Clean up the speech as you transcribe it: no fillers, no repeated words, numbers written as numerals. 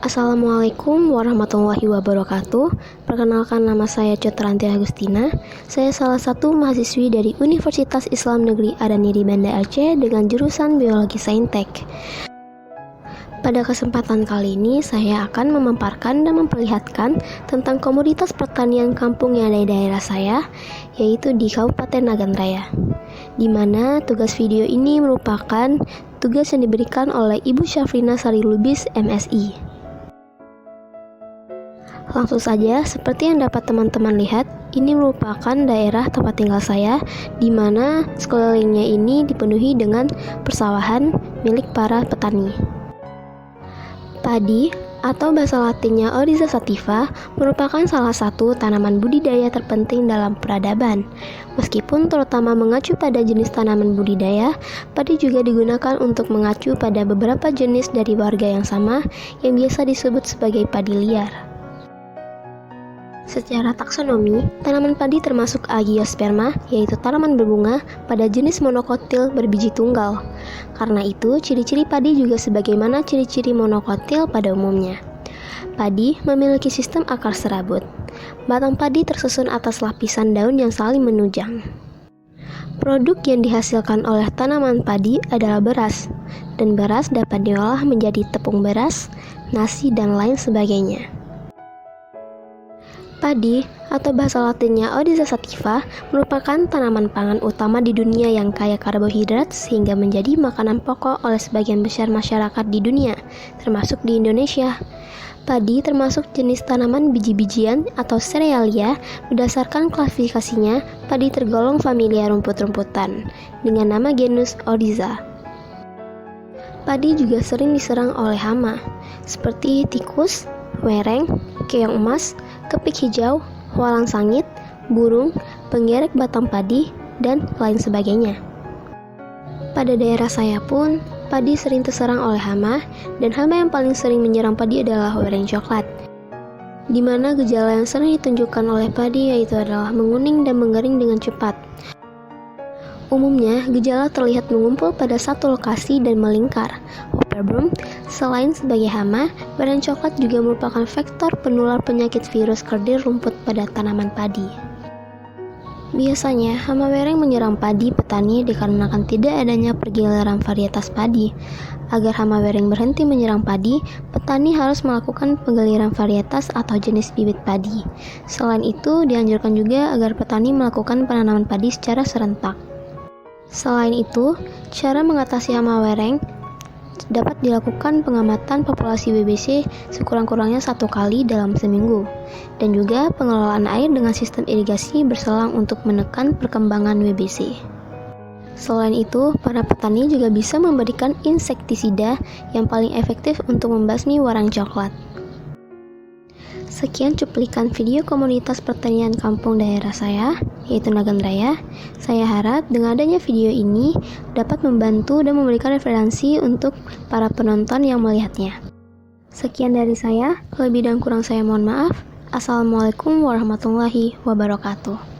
Assalamualaikum warahmatullahi wabarakatuh. Perkenalkan, nama saya Cutranti Agustina. Saya salah satu mahasiswi dari Universitas Islam Negeri Adani di Banda Aceh dengan jurusan Biologi Saintek. Pada kesempatan kali ini, saya akan memaparkan dan memperlihatkan tentang komoditas pertanian kampung yang ada di daerah saya, yaitu di Kabupaten Nagan Raya, di mana tugas video ini merupakan tugas yang diberikan oleh Ibu Syafrina Sari Lubis, MSI. Langsung saja, seperti yang dapat teman-teman lihat, ini merupakan daerah tempat tinggal saya, di mana sekelilingnya ini dipenuhi dengan persawahan milik para petani. Padi, atau bahasa latinnya Oryza sativa, merupakan salah satu tanaman budidaya terpenting dalam peradaban. Meskipun terutama mengacu pada jenis tanaman budidaya, padi juga digunakan untuk mengacu pada beberapa jenis dari warga yang sama, yang biasa disebut sebagai padi liar. Secara taksonomi, tanaman padi termasuk Agiosperma, yaitu tanaman berbunga pada jenis monokotil berbiji tunggal. Karena itu, ciri-ciri padi juga sebagaimana ciri-ciri monokotil pada umumnya. Padi memiliki sistem akar serabut. Batang padi tersusun atas lapisan daun yang saling menunjang. Produk yang dihasilkan oleh tanaman padi adalah beras, dan beras dapat diolah menjadi tepung beras, nasi, dan lain sebagainya. Padi, atau bahasa latinnya Oryza sativa, merupakan tanaman pangan utama di dunia yang kaya karbohidrat sehingga menjadi makanan pokok oleh sebagian besar masyarakat di dunia, termasuk di Indonesia. Padi termasuk jenis tanaman biji-bijian atau serealia. Berdasarkan klasifikasinya, padi tergolong familia rumput-rumputan dengan nama genus Oryza. Padi juga sering diserang oleh hama, seperti tikus, wereng, keong emas, kepik hijau, walang sangit, burung, penggerek batang padi, dan lain sebagainya. Pada daerah saya pun, padi sering terserang oleh hama, dan hama yang paling sering menyerang padi adalah wereng coklat, di mana gejala yang sering ditunjukkan oleh padi yaitu adalah menguning dan mengering dengan cepat. Umumnya, gejala terlihat mengumpul pada satu lokasi dan melingkar. Hopperboom, selain sebagai hama, wereng coklat juga merupakan vektor penular penyakit virus kerdil rumput pada tanaman padi. Biasanya, hama wereng menyerang padi petani dikarenakan tidak adanya pergiliran varietas padi. Agar hama wereng berhenti menyerang padi, petani harus melakukan penggiliran varietas atau jenis bibit padi. Selain itu, dianjurkan juga agar petani melakukan penanaman padi secara serentak. Selain itu, cara mengatasi hama wereng dapat dilakukan pengamatan populasi WBC sekurang-kurangnya 1 kali dalam seminggu, dan juga pengelolaan air dengan sistem irigasi berselang untuk menekan perkembangan WBC. Selain itu, para petani juga bisa memberikan insektisida yang paling efektif untuk membasmi warang coklat. Sekian cuplikan video komunitas pertanian kampung daerah saya, yaitu Nagan Raya. Saya harap dengan adanya video ini dapat membantu dan memberikan referensi untuk para penonton yang melihatnya. Sekian dari saya, lebih dan kurang saya mohon maaf. Assalamualaikum warahmatullahi wabarakatuh.